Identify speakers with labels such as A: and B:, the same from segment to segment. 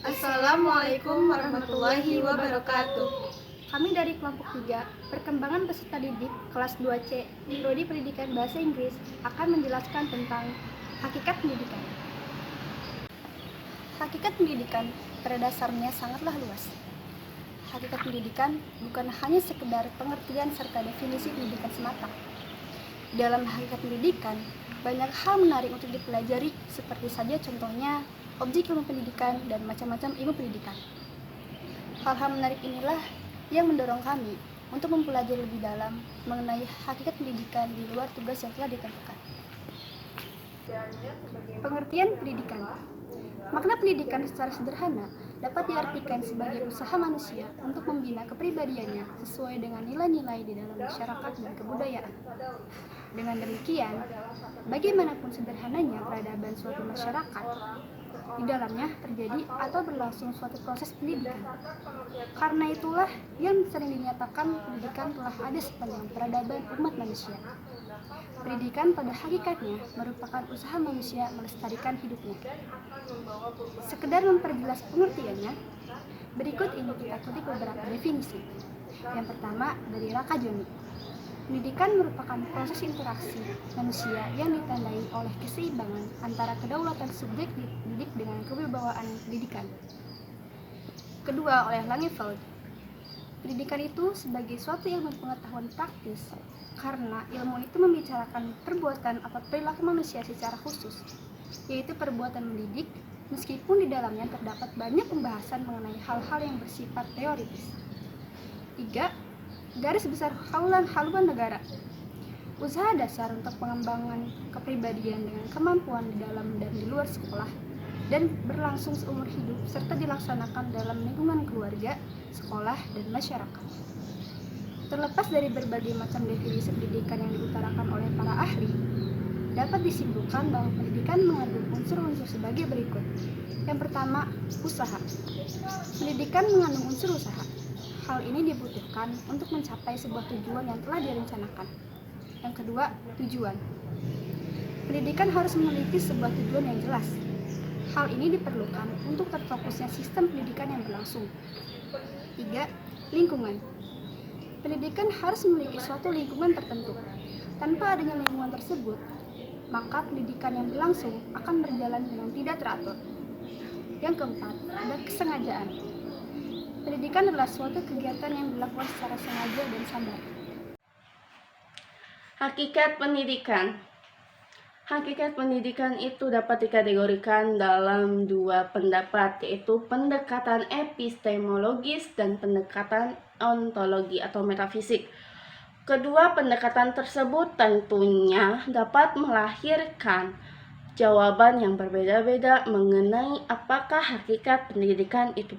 A: Assalamualaikum warahmatullahi wabarakatuh.
B: Kami dari kelompok 3, Perkembangan Peserta Didik kelas 2C, Prodi Pendidikan Bahasa Inggris akan menjelaskan tentang hakikat pendidikan. Hakikat pendidikan pada dasarnya sangatlah luas. Hakikat pendidikan bukan hanya sekedar pengertian serta definisi pendidikan semata. Dalam hakikat pendidikan, banyak hal menarik untuk dipelajari, seperti saja contohnya objek ilmu pendidikan dan macam-macam ilmu pendidikan. Hal-hal menarik inilah yang mendorong kami untuk mempelajari lebih dalam mengenai hakikat pendidikan di luar tugas yang telah ditentukan. Pengertian pendidikan. Makna pendidikan secara sederhana dapat diartikan sebagai usaha manusia untuk membina kepribadiannya sesuai dengan nilai-nilai di dalam masyarakat dan kebudayaan. Dengan demikian, bagaimanapun sederhananya peradaban suatu masyarakat, di dalamnya terjadi atau berlangsung suatu proses pendidikan. Karena itulah yang sering dinyatakan pendidikan telah ada sepanjang peradaban umat manusia. Pendidikan pada hakikatnya merupakan usaha manusia melestarikan hidupnya. Sekedar memperjelas pengertiannya, berikut ini kita kutip beberapa definisi. Yang pertama dari Raka Joni. Pendidikan merupakan proses interaksi manusia yang ditandai oleh keseimbangan antara kedaulatan subjek didik dengan kewibawaan pendidikan. Kedua oleh Langeveld. Pendidikan itu sebagai suatu ilmu pengetahuan praktis karena ilmu itu membicarakan perbuatan atau perilaku manusia secara khusus, yaitu perbuatan mendidik, meskipun di dalamnya terdapat banyak pembahasan mengenai hal-hal yang bersifat teoritis. 3. Garis besar haluan negara. Usaha dasar untuk pengembangan kepribadian dengan kemampuan di dalam dan di luar sekolah dan berlangsung seumur hidup serta dilaksanakan dalam lingkungan keluarga, sekolah, dan masyarakat. Terlepas dari berbagai macam definisi pendidikan yang diutarakan oleh para ahli, dapat disimpulkan bahwa pendidikan mengandung unsur-unsur sebagai berikut. Yang pertama, usaha. Pendidikan mengandung unsur usaha. Hal ini dibutuhkan untuk mencapai sebuah tujuan yang telah direncanakan. Yang kedua, tujuan. Pendidikan harus memiliki sebuah tujuan yang jelas. Hal ini diperlukan untuk terfokusnya sistem pendidikan yang berlangsung. 3. Lingkungan. Pendidikan harus memiliki suatu lingkungan tertentu. Tanpa adanya lingkungan tersebut, maka pendidikan yang berlangsung akan berjalan dengan tidak teratur. Yang keempat, ada kesengajaan. Pendidikan adalah suatu kegiatan yang dilakukan secara sengaja dan sadar.
A: Hakikat pendidikan. Hakikat pendidikan itu dapat dikategorikan dalam dua pendapat, yaitu pendekatan epistemologis dan pendekatan ontologi atau metafisik. Kedua pendekatan tersebut tentunya dapat melahirkan jawaban yang berbeda-beda mengenai apakah hakikat pendidikan itu.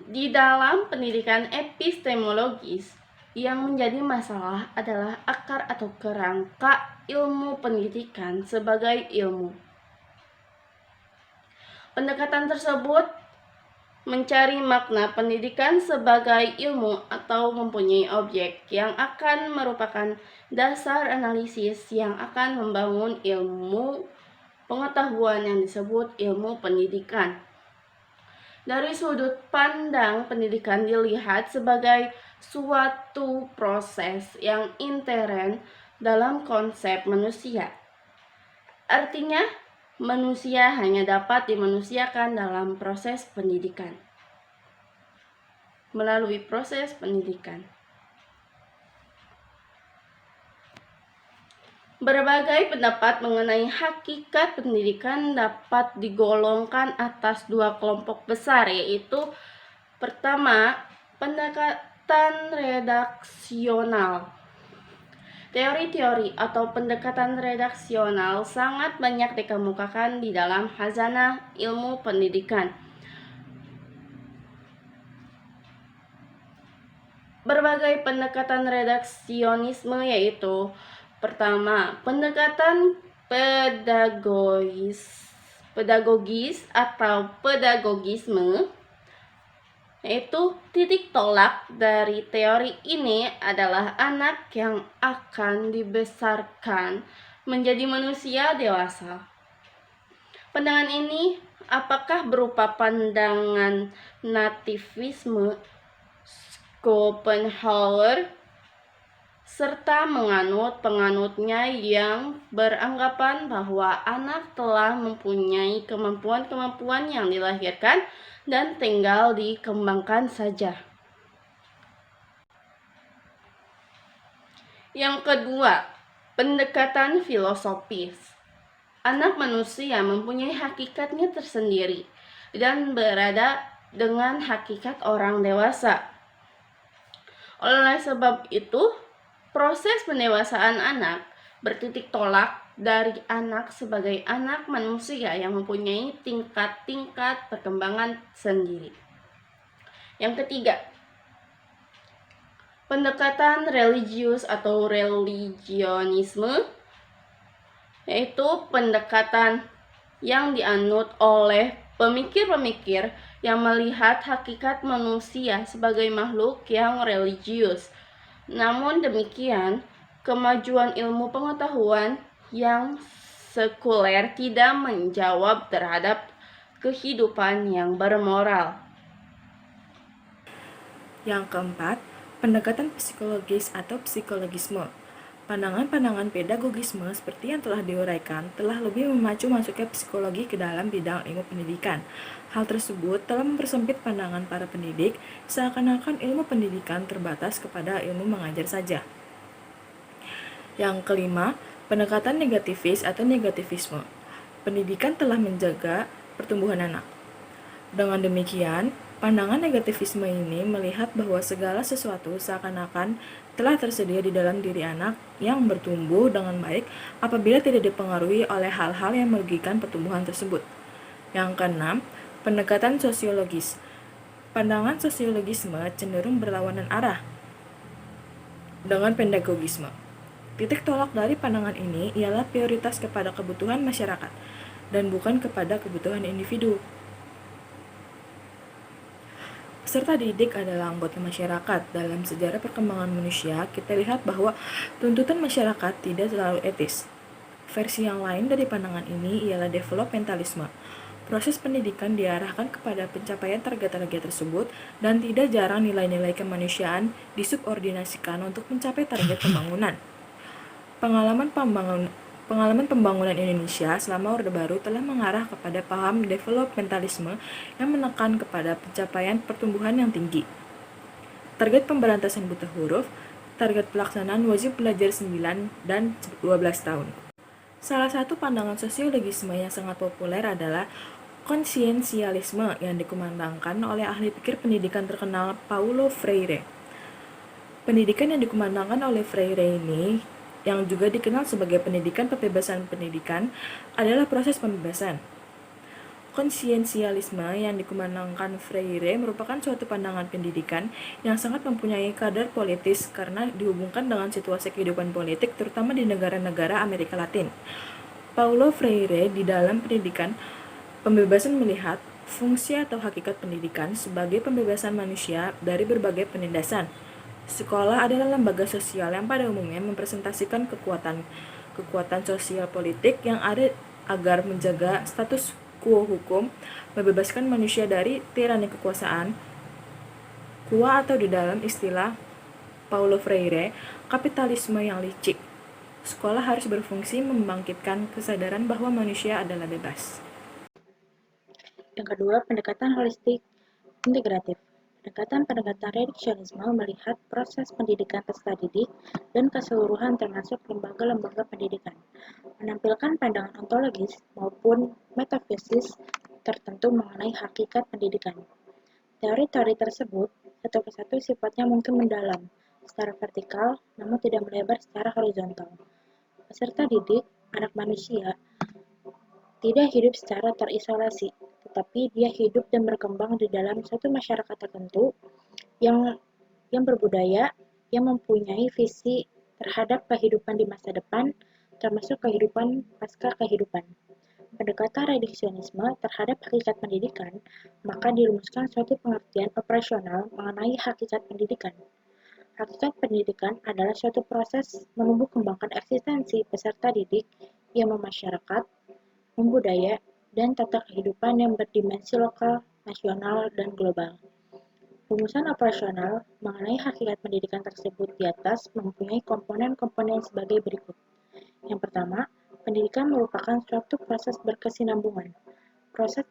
A: Di dalam pendidikan epistemologis, yang menjadi masalah adalah akar atau kerangka ilmu pendidikan sebagai ilmu. Pendekatan tersebut mencari makna pendidikan sebagai ilmu atau mempunyai objek yang akan merupakan dasar analisis yang akan membangun ilmu pengetahuan yang disebut ilmu pendidikan. Dari sudut pandang pendidikan dilihat sebagai suatu proses yang intern dalam konsep manusia. Artinya, manusia hanya dapat dimanusiakan dalam proses pendidikan. Melalui proses pendidikan. Berbagai pendapat mengenai hakikat pendidikan dapat digolongkan atas dua kelompok besar, yaitu pertama, pendekatan redaksional. Teori-teori atau pendekatan redaksional sangat banyak dikemukakan di dalam khazanah ilmu pendidikan. Berbagai pendekatan redaksionisme yaitu pertama, pendekatan pedagogis atau pedagogisme, yaitu titik tolak dari teori ini adalah anak yang akan dibesarkan menjadi manusia dewasa. Pandangan ini apakah berupa pandangan nativisme Schopenhauer serta menganut penganutnya yang beranggapan bahwa anak telah mempunyai kemampuan-kemampuan yang dilahirkan dan tinggal dikembangkan saja. Yang kedua, pendekatan filosofis. Anak manusia mempunyai hakikatnya tersendiri dan berada dengan hakikat orang dewasa. Oleh sebab itu, proses pendewasaan anak bertitik tolak dari anak sebagai anak manusia yang mempunyai tingkat-tingkat perkembangan sendiri. Yang ketiga, pendekatan religius atau religionisme, yaitu pendekatan yang dianut oleh pemikir-pemikir yang melihat hakikat manusia sebagai makhluk yang religius. Namun demikian, kemajuan ilmu pengetahuan yang sekuler tidak menjawab terhadap kehidupan yang bermoral.
C: Yang keempat, pendekatan psikologis atau psikologisme. Pandangan-pandangan pedagogisme seperti yang telah diuraikan telah lebih memacu masuknya psikologi ke dalam bidang ilmu pendidikan. Hal tersebut telah mempersempit pandangan para pendidik, seakan-akan ilmu pendidikan terbatas kepada ilmu mengajar saja. Yang kelima, pendekatan negativis atau negativisme. Pendidikan telah menjaga pertumbuhan anak. Dengan demikian, pandangan negativisme ini melihat bahwa segala sesuatu seakan-akan telah tersedia di dalam diri anak yang bertumbuh dengan baik apabila tidak dipengaruhi oleh hal-hal yang merugikan pertumbuhan tersebut. Yang keenam, pendekatan sosiologis. Pandangan sosiologisme cenderung berlawanan arah dengan pedagogisme. Titik tolak dari pandangan ini ialah prioritas kepada kebutuhan masyarakat dan bukan kepada kebutuhan individu. Peserta didik adalah anggota masyarakat. Dalam sejarah perkembangan manusia, kita lihat bahwa tuntutan masyarakat tidak selalu etis. Versi yang lain dari pandangan ini ialah developmentalisme. Proses pendidikan diarahkan kepada pencapaian target-target tersebut dan tidak jarang nilai-nilai kemanusiaan disubordinasikan untuk mencapai target pembangunan. Pengalaman pembangunan Indonesia selama Orde Baru telah mengarah kepada paham developmentalisme yang menekan kepada pencapaian pertumbuhan yang tinggi. Target pemberantasan buta huruf, target pelaksanaan wajib belajar 9 dan 12 tahun. Salah satu pandangan sosiologisme yang sangat populer adalah konsiensialisme yang dikumandangkan oleh ahli pikir pendidikan terkenal Paulo Freire. Pendidikan yang dikumandangkan oleh Freire ini, yang juga dikenal sebagai pendidikan pembebasan pendidikan, adalah proses pembebasan. Konsiensialisme yang dikumandangkan Freire merupakan suatu pandangan pendidikan yang sangat mempunyai kadar politis karena dihubungkan dengan situasi kehidupan politik terutama di negara-negara Amerika Latin. Paulo Freire di dalam pendidikan pembebasan melihat fungsi atau hakikat pendidikan sebagai pembebasan manusia dari berbagai penindasan. Sekolah adalah lembaga sosial yang pada umumnya mempresentasikan kekuatan sosial politik yang ada agar menjaga status quo hukum, membebaskan manusia dari tirani kekuasaan, kuah atau di dalam istilah Paulo Freire, kapitalisme yang licik. Sekolah harus berfungsi membangkitkan kesadaran bahwa manusia adalah bebas.
D: Yang kedua, pendekatan holistik integratif. Pendekatan reduksionisme melihat proses pendidikan peserta didik dan keseluruhan termasuk lembaga-lembaga pendidikan, menampilkan pandangan ontologis maupun metafisis tertentu mengenai hakikat pendidikan. Teori-teori tersebut satu persatu sifatnya mungkin mendalam secara vertikal namun tidak melebar secara horizontal. Peserta didik, anak manusia, tidak hidup secara terisolasi, tetapi dia hidup dan berkembang di dalam suatu masyarakat tertentu yang berbudaya, yang mempunyai visi terhadap kehidupan di masa depan, termasuk kehidupan pasca kehidupan. Pendekatan reduksionisme terhadap hakikat pendidikan, maka dirumuskan suatu pengertian operasional mengenai hakikat pendidikan. Hakikat pendidikan adalah suatu proses menumbuh kembangkan eksistensi peserta didik yang memasyarakat, membudaya, dan tata kehidupan yang berdimensi lokal, nasional, dan global. Rumusan operasional mengenai hakikat pendidikan tersebut di atas mempunyai komponen-komponen sebagai berikut. Yang pertama, pendidikan merupakan suatu proses berkesinambungan. Proses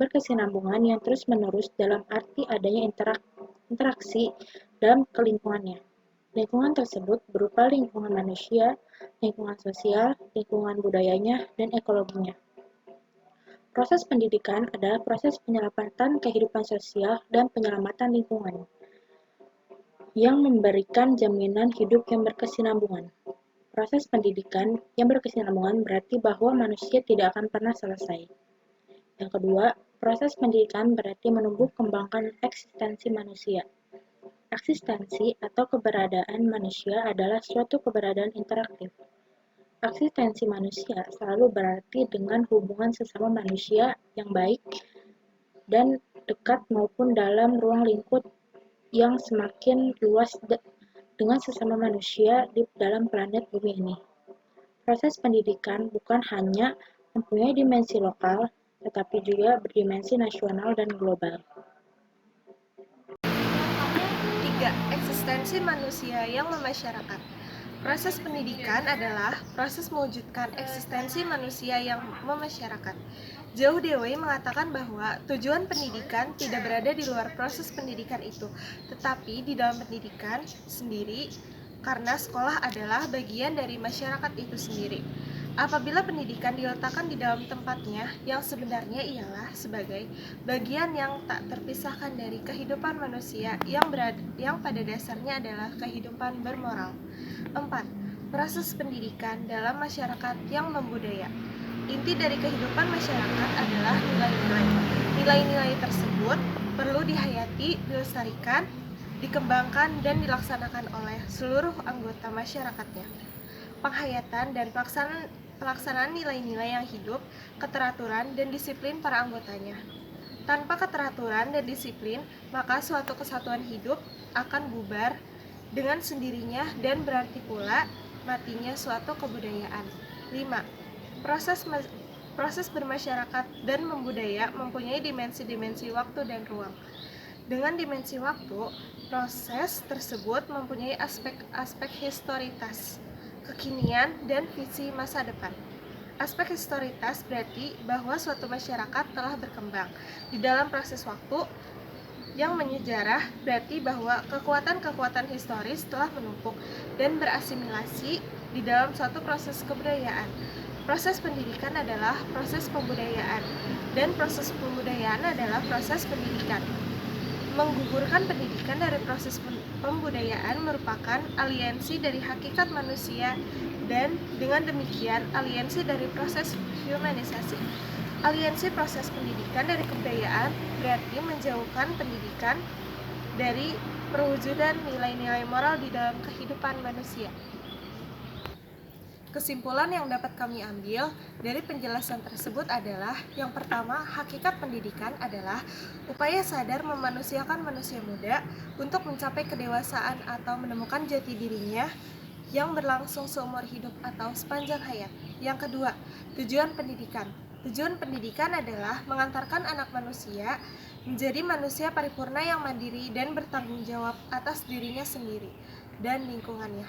D: berkesinambungan yang terus-menerus dalam arti adanya interaksi dalam kelingkungannya. Lingkungan tersebut berupa lingkungan manusia, lingkungan sosial, lingkungan budayanya, dan ekologinya. Proses pendidikan adalah proses penyelamatan kehidupan sosial dan penyelamatan lingkungan yang memberikan jaminan hidup yang berkesinambungan. Proses pendidikan yang berkesinambungan berarti bahwa manusia tidak akan pernah selesai. Yang kedua, proses pendidikan berarti menumbuh kembangkan eksistensi manusia. Eksistensi atau keberadaan manusia adalah suatu keberadaan interaktif. Eksistensi manusia selalu berarti dengan hubungan sesama manusia yang baik dan dekat maupun dalam ruang lingkup yang semakin luas dengan sesama manusia di dalam planet bumi ini. Proses pendidikan bukan hanya mempunyai dimensi lokal, tetapi juga berdimensi nasional dan global.
E: 3. Eksistensi manusia yang memasyarakat. Proses pendidikan adalah proses mewujudkan eksistensi manusia yang memasyarakat. Zhou Dewey mengatakan bahwa tujuan pendidikan tidak berada di luar proses pendidikan itu, tetapi di dalam pendidikan sendiri, karena sekolah adalah bagian dari masyarakat itu sendiri. Apabila pendidikan diletakkan di dalam tempatnya, yang sebenarnya ialah sebagai bagian yang tak terpisahkan dari kehidupan manusia yang pada dasarnya adalah kehidupan bermoral. 4. Proses pendidikan dalam masyarakat yang membudaya. Inti dari kehidupan masyarakat adalah nilai-nilai. Nilai-nilai tersebut perlu dihayati, dilestarikan, dikembangkan, dan dilaksanakan oleh seluruh anggota masyarakatnya. Penghayatan dan pelaksanaan nilai-nilai yang hidup, keteraturan, dan disiplin para anggotanya. Tanpa keteraturan dan disiplin, maka suatu kesatuan hidup akan bubar dengan sendirinya dan berarti pula matinya suatu kebudayaan. 5. Proses bermasyarakat dan membudaya mempunyai dimensi-dimensi waktu dan ruang. Dengan dimensi waktu, proses tersebut mempunyai aspek historitas, kekinian, dan visi masa depan. Aspek historitas berarti bahwa suatu masyarakat telah berkembang. Di dalam proses waktu yang menyejarah berarti bahwa kekuatan-kekuatan historis telah menumpuk dan berasimilasi di dalam suatu proses kebudayaan. Proses pendidikan adalah proses pembudayaan, dan proses pembudayaan adalah proses pendidikan. Menggugurkan pendidikan dari proses pembudayaan merupakan aliansi dari hakikat manusia dan dengan demikian aliansi dari proses humanisasi. Aliansi proses pendidikan dari kebudayaan berarti menjauhkan pendidikan dari perwujudan nilai-nilai moral di dalam kehidupan manusia. Kesimpulan yang dapat kami ambil dari penjelasan tersebut adalah, yang pertama, hakikat pendidikan adalah upaya sadar memanusiakan manusia muda untuk mencapai kedewasaan atau menemukan jati dirinya yang berlangsung seumur hidup atau sepanjang hayat. Yang kedua, tujuan pendidikan. Tujuan pendidikan adalah mengantarkan anak manusia menjadi manusia paripurna yang mandiri dan bertanggung jawab atas dirinya sendiri dan lingkungannya.